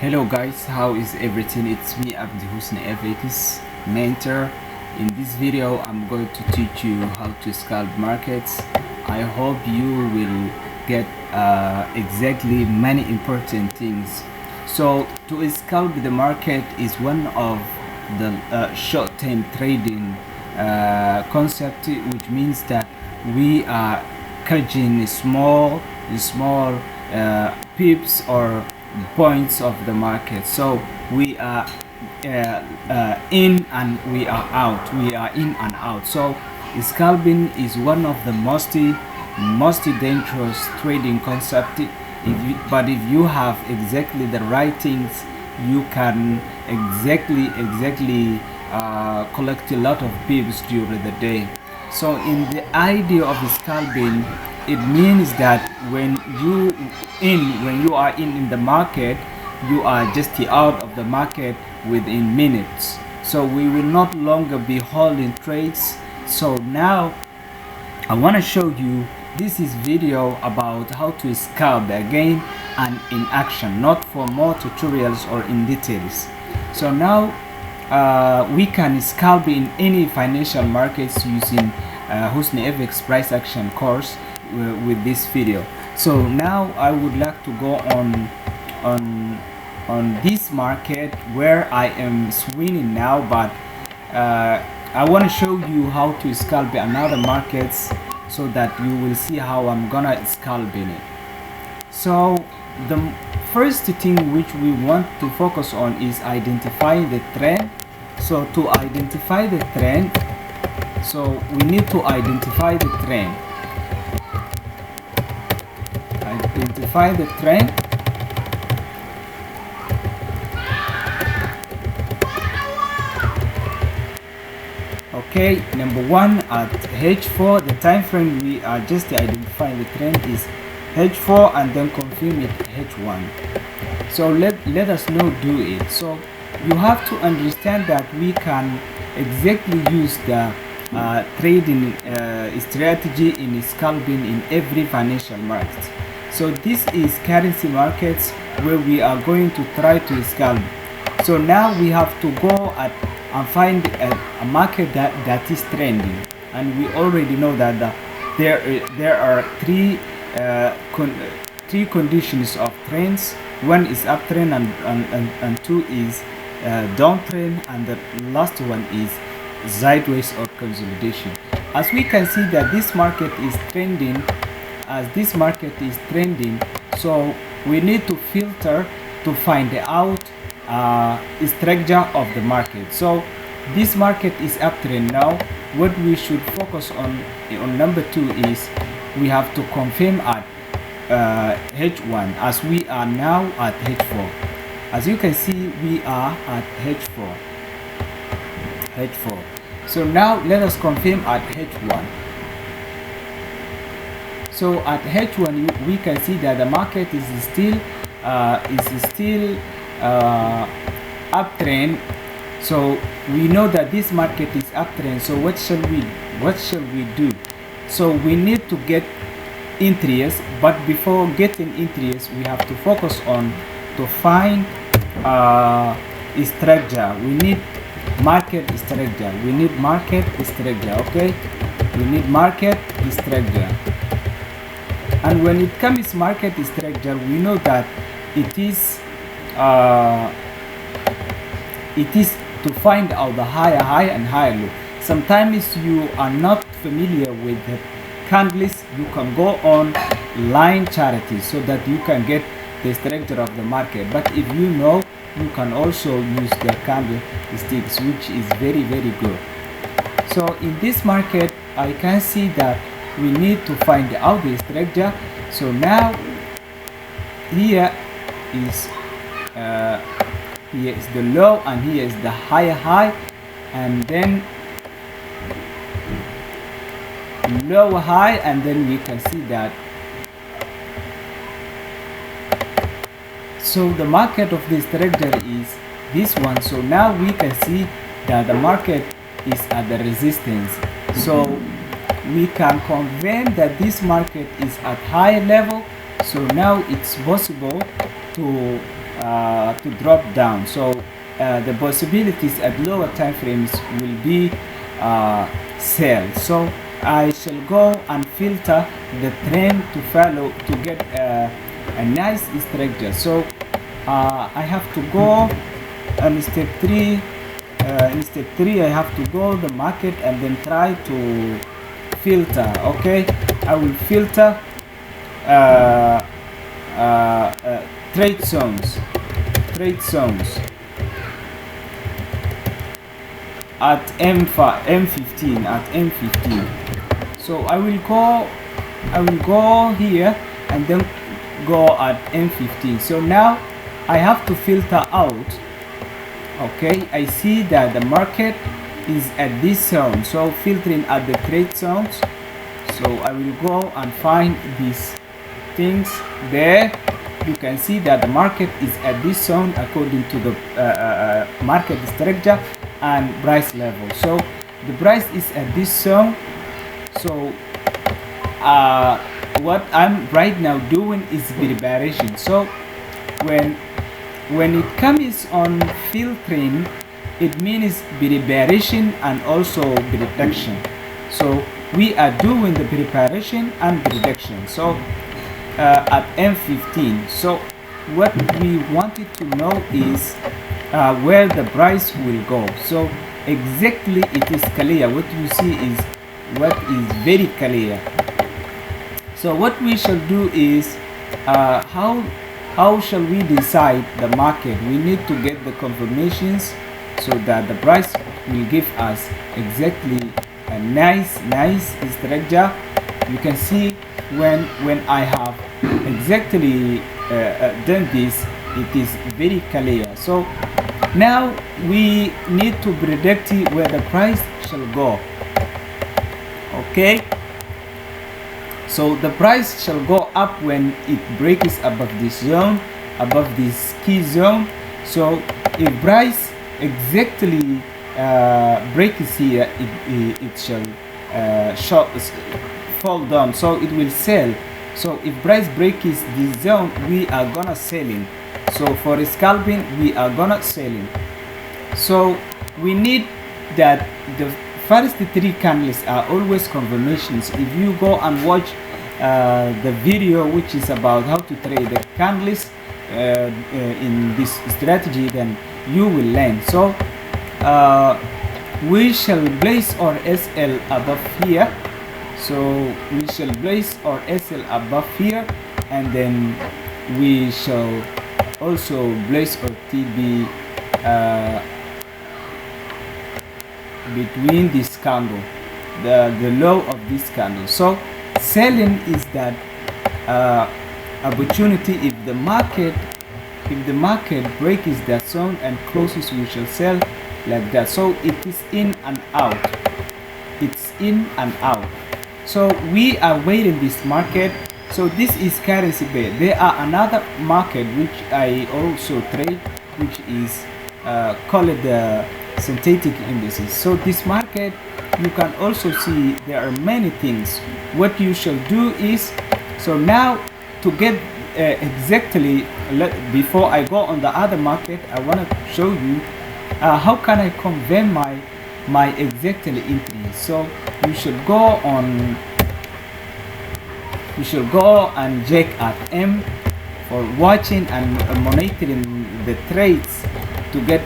Hello guys, how is everything? It's me, Abdi HusniFX mentor. In this video I'm going to teach you how to scalp markets. I hope you will get exactly many important things. So to scalp the market is one of the short-term trading concept, which means that we are catching small pips or points of the market. So we are in and we are out, we are in and out. So scalping is one of the most dangerous trading concept. But if you have exactly the right things, you can exactly collect a lot of pips during the day. So in the idea of scalping, it means that when you are in the market, you are just out of the market within minutes. So we will not longer be holding trades. So now I want to show you, this is video about how to scalp again and in action, not for more tutorials or in details. So now we can scalp in any financial markets using HusniFX price action course with this video. So now I would like to go on this market where I am swinging now, but I want to show you how to scalp another markets so that you will see how I'm gonna scalp in it. So the first thing which we want to focus on is identifying the trend. So to identify the trend, so we need to identify the trend. Identify the trend. Okay, number one, at H4, the time frame we are just identifying the trend is H4 and then confirm it H1. So let us now do it. So you have to understand that we can exactly use the trading strategy in scalping in every financial market. So this is currency markets where we are going to try to scalp. So now we have to go and find a market that is trending, and we already know that there are three conditions of trends. One is uptrend and two is downtrend, and the last one is sideways or consolidation. As we can see that this market is trending, so we need to filter to find out structure of the market. So this market is uptrend now. What we should focus on number two is we have to confirm at H1, as we are now at H4. As you can see, we are at H4. So now let us confirm at H1. So at H1 we can see that the market is still uptrend. So we know that this market is uptrend. So what shall we do? So we need to get entries, but before getting entries we have to focus on to find structure. We need market structure. Okay, we need market structure. And when it comes market structure, we know that it is to find out the higher high and higher low. Sometimes you are not familiar with the candles, you can go on line charts so that you can get the structure of the market. But if you know, you can also use the candlesticks, which is very good. So in this market I can see that we need to find out the structure. So now here is the low and here is the higher high, and then lower high, and then we can see that. So the market of this structure is this one. So now we can see that the market is at the resistance. So we can confirm that this market is at high level. So now it's possible to to drop down. So the possibilities at lower time frames will be sell. So I shall go and filter the trend to follow to get a nice structure. So I have to go on step 3. In step 3 I have to go the market and then try to filter. Okay, I will filter trade zones at M15 at M15. So I will go here and then go at M15. So now I have to filter out. Okay, I see that the market is at this zone, so filtering at the trade zones. So I will go and find these things there. You can see that the market is at this zone according to the market structure and price level. So the price is at this zone. So what I'm right now doing is preparation. So when it comes on filtering, it means preparation and also prediction. So we are doing the preparation and prediction. So at M15. So what we wanted to know is where the price will go. So exactly it is clear. What you see is what is very clear. So what we shall do is how shall we decide the market? We need to get the confirmations so that the price will give us exactly a nice structure. You can see when I have exactly done this, it is very clear. So now we need to predict where the price shall go. Okay, so the price shall go up when it breaks above this zone, above this key zone. So if price exactly breaks here, it shall fall down, so it will sell. So if price breaks this zone, we are gonna selling. So for scalping, we are gonna selling. So we need that the first 3 candles are always confirmations. If you go and watch the video which is about how to trade the candles in this strategy, then you will learn. So we shall place our SL above here. So we shall place our SL above here, and then we shall also place our TB between this candle, the low of this candle. So selling is that opportunity. If the market breaks that zone and closes, we shall sell like that. So it is in and out, it's in and out. So we are waiting this market. So this is currency pair. There are another market which I also trade, which is called the synthetic indices. So this market, you can also see there are many things. What you shall do is, so now to get exactly, before I go on the other market, I want to show you how can I convert my exactly entry. So you should go on, you should go and check at M for watching and monitoring the trades to get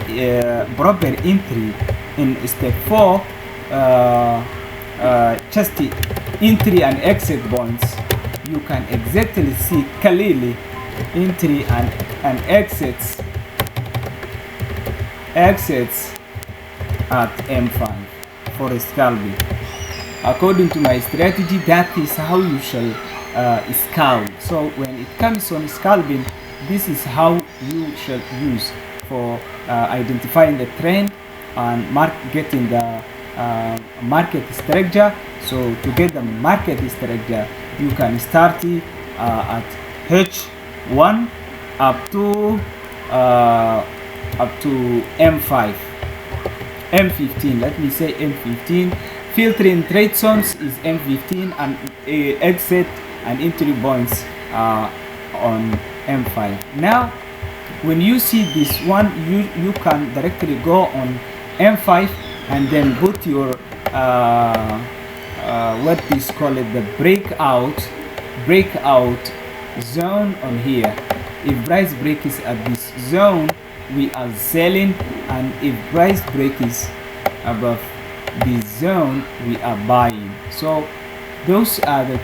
proper entry. In step 4, just the entry and exit points. You can exactly see clearly entry and exits at M5 for scalping. According to my strategy, that is how you shall scalp. So when it comes on scalping, this is how you shall use for identifying the trend and getting the market structure. So to get the market structure, you can start at H1 up to M5, M15. Let me say M15. Filtering trade zones is M15, and exit and entry points on M5. Now when you see this one, you can directly go on M5 and then put your what is called the breakout zone on here. If price break is at this zone, we are selling, and if price break is above this zone, we are buying. So those are the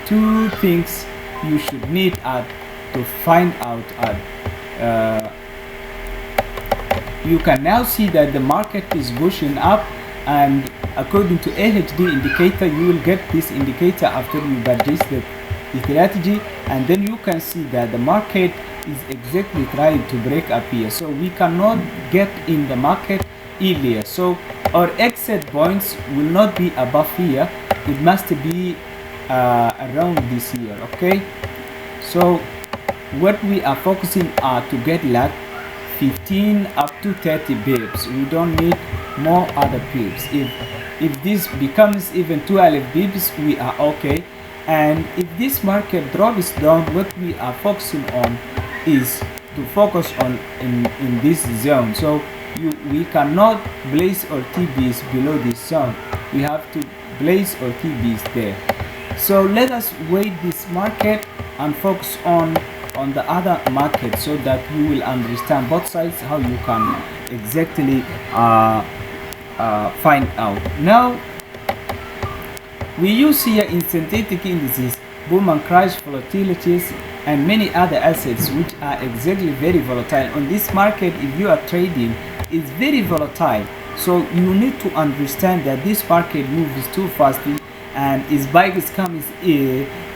two things you should need to find out you can now see that the market is pushing up, and according to AHD indicator, you will get this indicator after you purchase the strategy, and then you can see that the market is exactly trying to break up here. So we cannot get in the market earlier, so our exit points will not be above here, it must be around this here. Okay, so what we are focusing are to get like 15 up to 30 bips. We don't need more other pips. If this becomes even 12 bips, we are okay. And if this market drops down, what we are focusing on is to focus on in this zone. So we cannot place our TBs below this zone. We have to place our TBs there. So let us wait this market and focus on the other market, so that you will understand both sides, how you can exactly find out. Now we use here in synthetic indices, boom and crash volatilities, and many other assets which are exactly very volatile. On this market, if you are trading, it's very volatile. So you need to understand that this market moves too fast, and its spikes comes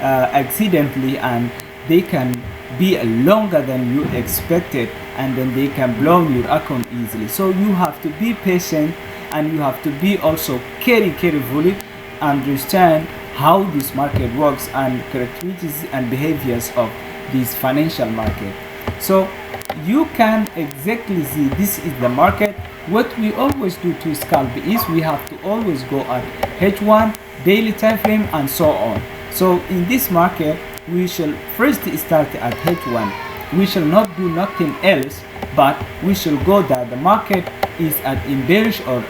accidentally, and they can be longer than you expected, and then they can blow your account easily. So you have to be patient, and you have to be also carefully understand how this market works and characteristics and behaviors of this financial market. So you can exactly see this is the market. What we always do to scalp is we have to always go at H1, daily time frame, and so on. So in this market, we shall first start at H1. We shall not do nothing else, but we shall go that the market is at in bearish or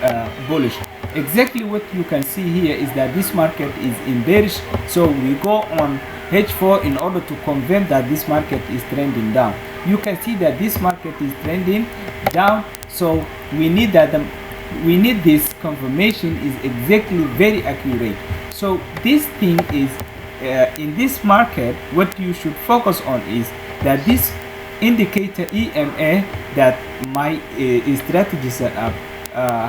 bullish. Exactly what you can see here is that this market is in bearish, so we go on H4 in order to confirm that this market is trending down. You can see that this market is trending down, so we need this confirmation is exactly very accurate. So this thing is in this market, what you should focus on is that this indicator EMA that my strategy setup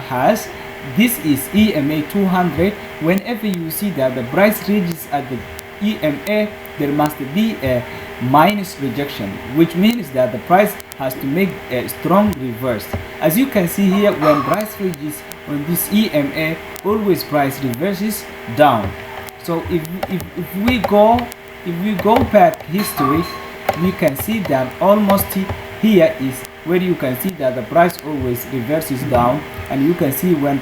has, this is EMA 200. Whenever you see that the price reaches at the EMA, there must be a minus rejection, which means that the price has to make a strong reverse. As you can see here, when price reaches on this EMA, always price reverses down. So if we go back history, we can see that almost here is where you can see that the price always reverses down, and you can see when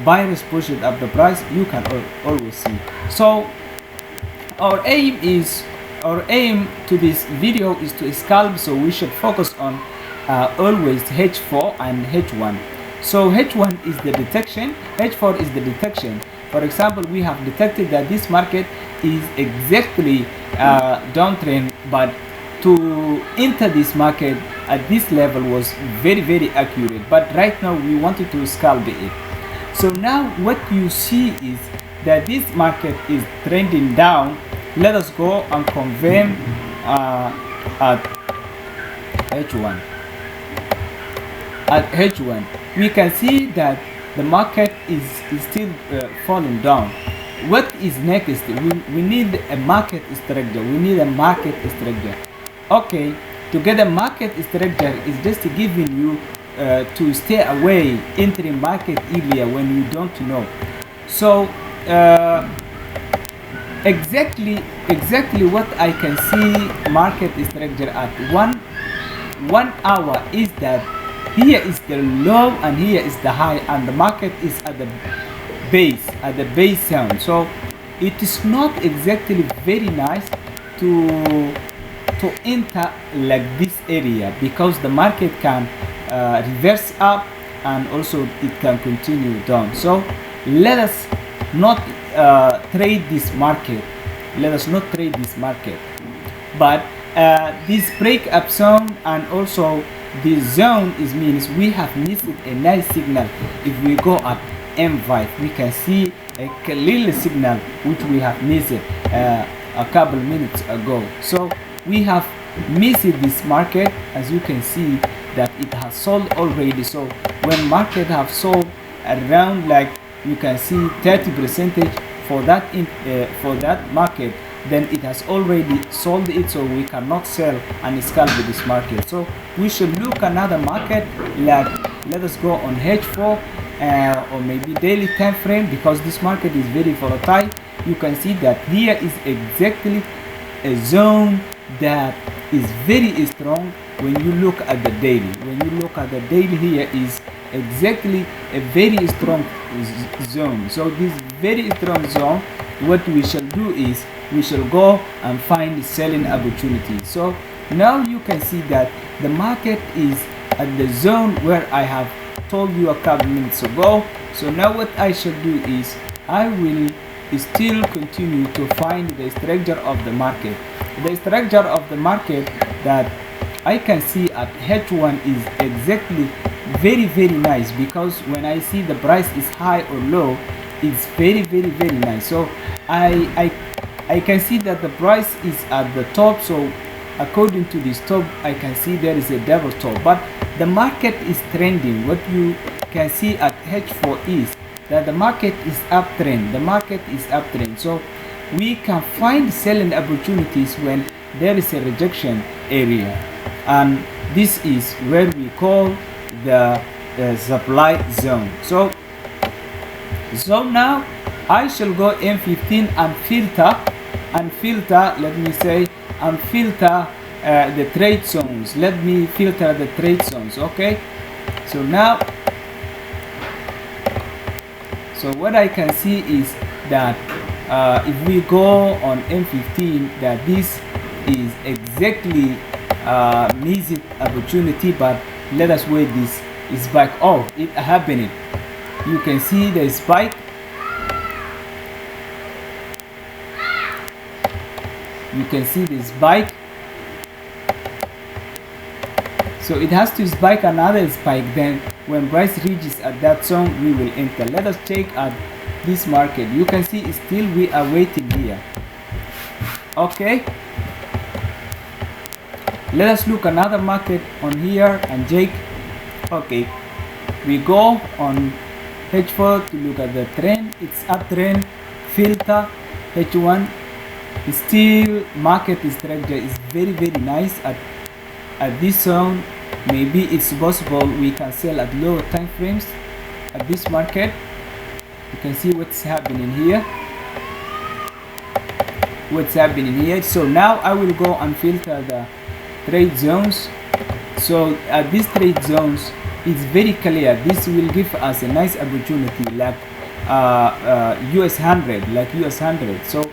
buyers push it up the price, you can always see. So our aim to this video is to scalp, so we should focus on always H4 and H1. So H1 is the detection, H4 is the detection. For example, we have detected that this market is exactly downtrend, but to enter this market at this level was very accurate. But right now we wanted to scalp it. So now what you see is that this market is trending down. Let us go and confirm at H1. At H1, we can see that the market is still falling down. What is next? We need a market structure. We need a market structure. Okay, to get a market structure is just giving you to stay away entering market earlier when you don't know. So exactly what I can see market structure at one hour is that here is the low and here is the high, and the market is at the base zone. So it is not exactly very nice to to enter like this area, because the market can reverse up and also it can continue down. So let us not trade this market. Let us not trade this market. But this breakup zone and also this zone is means we have missed a nice signal. If we go at M5, we can see a little signal which we have missed a couple minutes ago. So we have missed this market. As you can see that it has sold already. So when market have sold around, like you can see 30% for that market, then it has already sold it, so we cannot sell and scalp with this market. So we should look another market, like let us go on H4 or maybe daily time frame, because this market is very volatile. You can see that here is exactly a zone that is very strong. When you look at the daily, here is exactly a very strong zone. So this very strong zone, what we shall do is we shall go and find selling opportunity. So now you can see that the market is at the zone where I have told you a couple minutes ago. So now what I shall do is I will still continue to find the structure of the market. The structure of the market that I can see at H1 is exactly very nice, because when I see the price is high or low, it's very nice. So I can see that the price is at the top. So according to this top, I can see there is a double top, but the market is trending. What you can see at H4 is that the market is uptrend. So we can find selling opportunities when there is a rejection area, and this is where we call the supply zone. So now I shall go M15 and filter, let me say, and filter the trade zones. Let me filter the trade zones. Okay, so now, so what I can see is that if we go on M15, that this is exactly missed opportunity, but let us wait. This is back. Oh, it happened. You can see the spike. You can see the spike. So it has to spike another spike. Then when price reaches at that zone, we will enter. Let us check at this market. You can see still we are waiting here. Okay, let us look another market on here and Jake. Okay, we go on H4 to look at the trend. It's uptrend, filter H1. Still market structure is very nice at this zone. Maybe it's possible we can sell at lower time frames at this market. You can see what's happening here. So now I will go and filter the trade zones. So at these trade zones, it's very clear. This will give us a nice opportunity, like US 100, So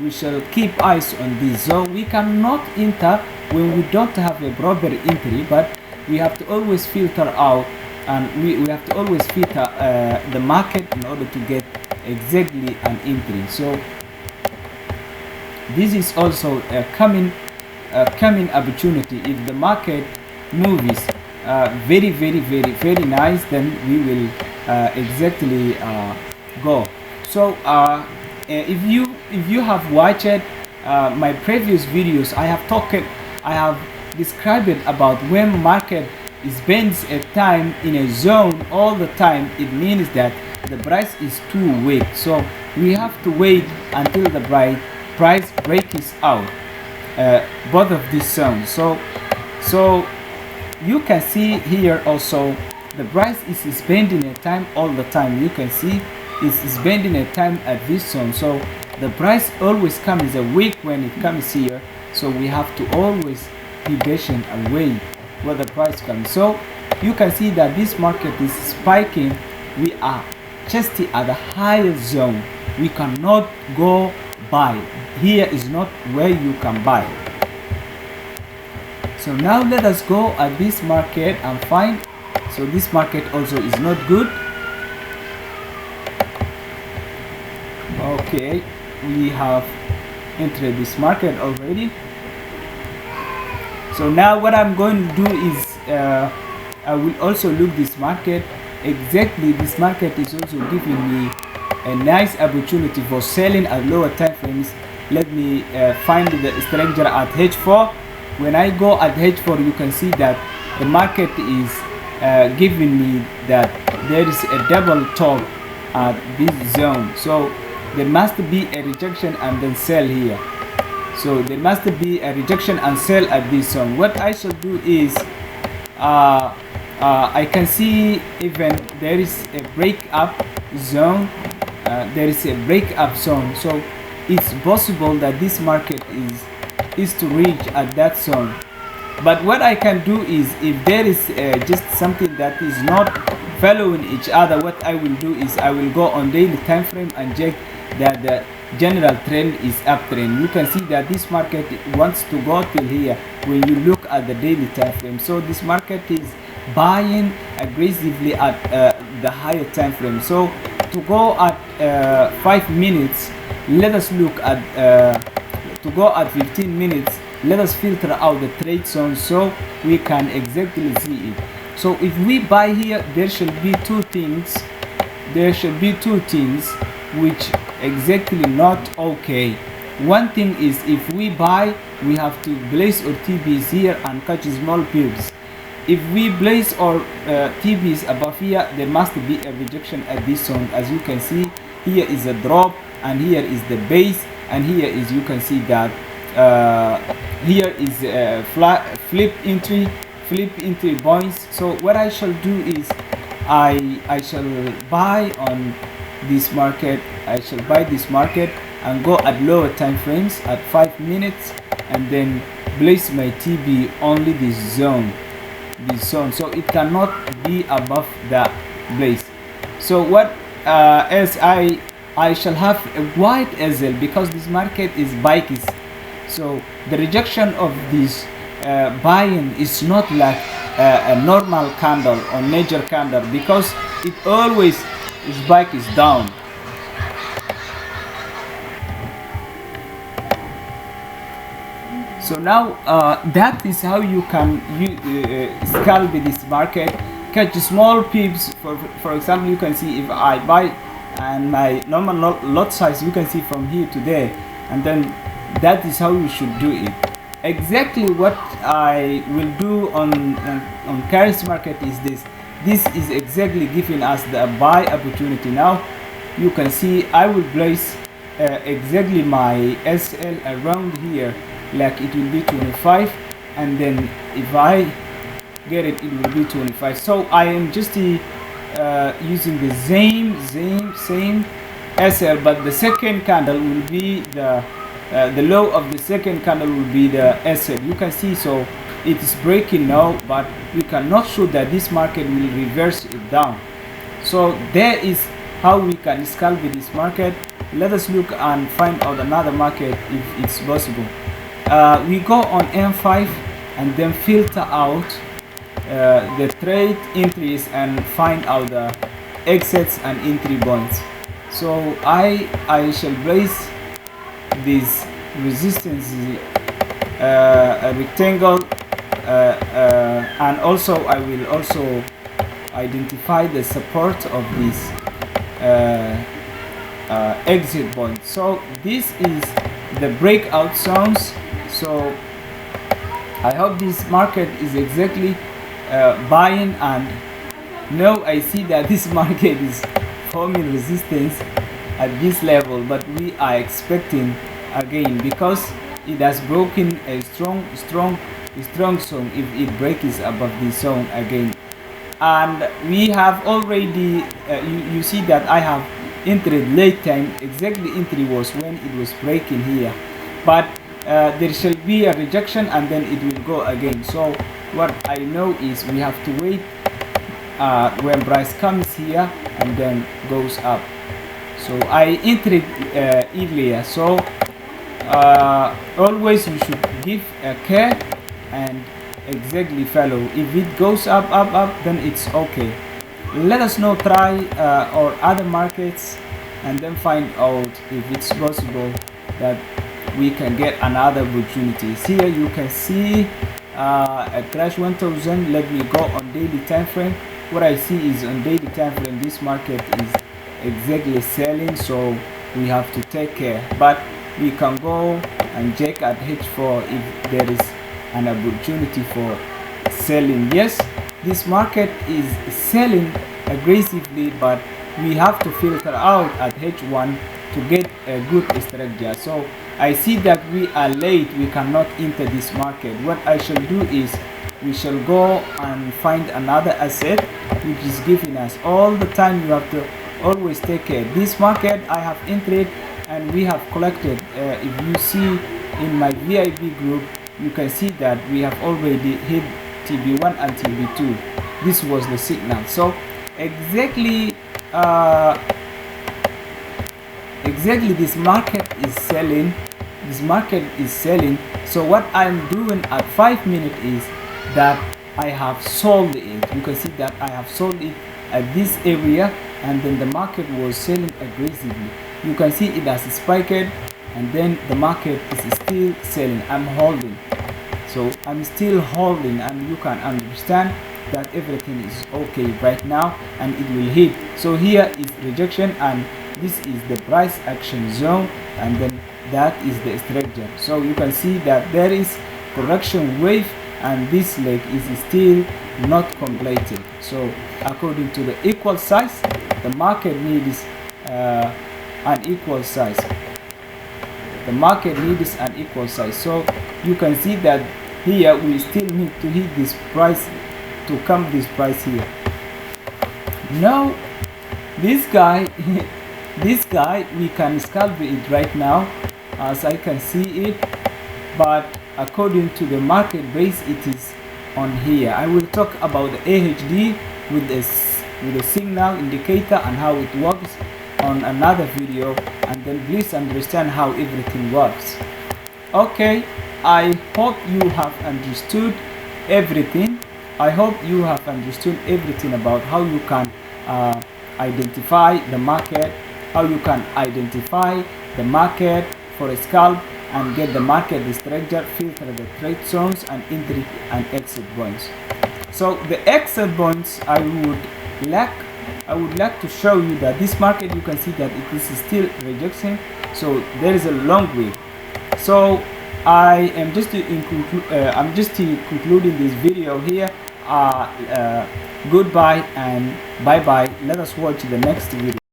we shall keep eyes on this zone. We cannot enter when we don't have a proper entry, but we have to always filter out, and we have to always filter the market in order to get exactly an entry. So this is also a coming opportunity. If the market moves very nice, then we will exactly go. So if you have watched my previous videos, I have described about when market spends a time in a zone all the time. It means that the price is too weak. So we have to wait until the price breaks out both of these zones. So you can see here also the price is spending a time all the time. You can see it's spending a time at this zone. So the price always comes a week when it comes here. So we have to always be patient and wait where the price comes. So you can see that this market is spiking. We are just at the higher zone. We cannot go buy. Here is not where you can buy. So now let us go at this market and find. So this market also is not good. Okay, we have entered this market already. So now what I'm going to do is I will also look this market. Exactly, this market is also giving me a nice opportunity for selling at lower time frames. Let me find the structure at H4. When I go at H4, you can see that the market is giving me that there is a double top at this zone. So there must be a rejection and then sell here. So there must be a rejection and sell at this zone. What I shall do is I can see even there is a break up zone. There is a break up zone. So it's possible that this market is to reach at that zone. But what I can do is, if there is just something that is not following each other, what I will do is I will go on daily time frame and check that the general trend is uptrend. You can see that this market wants to go till here when you look at the daily time frame. So this market is buying aggressively at the higher time frame. So to go at 5 minutes, let us look at to go at 15 minutes. Let us filter out the trade zone so we can exactly see it. So if we buy here, there should be two things. There should be two things which exactly not okay. One thing is, if we buy, we have to place our TBs here and catch small pips. If we place our TBs above here, there must be a rejection at this zone. As you can see, here is a drop and here is the base, and here is, you can see that here is a flip entry points. So what I shall do is I shall buy on this market. I shall buy this market and go at lower time frames at 5 minutes and then place my TB only this zone, so it cannot be above the place. So what else I shall have a wide SL because this market is bikies. So the rejection of this buying is not like a normal candle or major candle, because it always is bikies down. So now that is how you can scalp this market, catch small pips. For example, you can see if I buy and my normal lot size, you can see from here to there, and then that is how you should do it. Exactly what I will do on currency market is this. This is exactly giving us the buy opportunity. Now you can see I will place exactly my SL around here, like it will be 25, and then if I get it, it will be 25. So I am just using the same SL, but the second candle will be the low of the second candle will be the SL. You can see, so it is breaking now, but we cannot show that this market will reverse it down. So there is how we can scalp with this market. Let us look and find out another market if it's possible. We go on M5 and then filter out the trade entries and find out the exits and entry points. So I shall place this resistance a rectangle, and also I will also identify the support of this exit point. So this is the breakout zones. So I hope this market is exactly buying, and now I see that this market is forming resistance at this level, but we are expecting again, because it has broken a strong zone, if it breaks above this zone again. And we have already you see that I have entered late time. Exactly entry was when it was breaking here, but there shall be a rejection and then it will go again. So what I know is we have to wait when price comes here and then goes up. So I entered earlier. So always you should give a care and exactly follow. If it goes up, then it's okay. Let us know, try or other markets, and then find out if it's possible that we can get another opportunity. Here you can see a crash 1000. Let me go on daily time frame. What I see is on daily time frame, this market is exactly selling, so we have to take care. But we can go and check at H4 if there is an opportunity for selling. Yes, this market is selling aggressively, but we have to filter out at H1 to get a good strategy. So I see that we are late, we cannot enter this market. What I shall do is we shall go and find another asset which is giving us all the time. You have to always take care. This market I have entered and we have collected. If you see in my VIP group, you can see that we have already hit TB1 and TB2. This was the signal. So exactly this market is selling. So what I'm doing at 5 minutes is that I have sold it. You can see that I have sold it at this area, and then the market was selling aggressively. You can see it has spiked, and then the market is still selling. I'm holding, so I'm still holding, and you can understand that everything is okay right now, and it will hit. So here is rejection, and this is the price action zone, and then that is the structure. So you can see that there is correction wave, and this leg is still not completed. So according to the equal size, the market needs an equal size. The market needs an equal size. So you can see that here we still need to hit this price to come this price here. Now this guy this guy, we can scalp it right now as I can see it, but according to the market base, it is on here. I will talk about the AHD with the signal indicator and how it works on another video, and then please understand how everything works. Okay, I hope you have understood everything. I hope you have understood everything about how you can identify the market, how you can identify the market for a scalp and get the market structure, filter the trade zones and entry and exit points. So the exit points, I would like to show you that this market, you can see that it is still rejecting, so there is a long way. So I am just concluding this video here. Goodbye and bye bye. Let us watch the next video.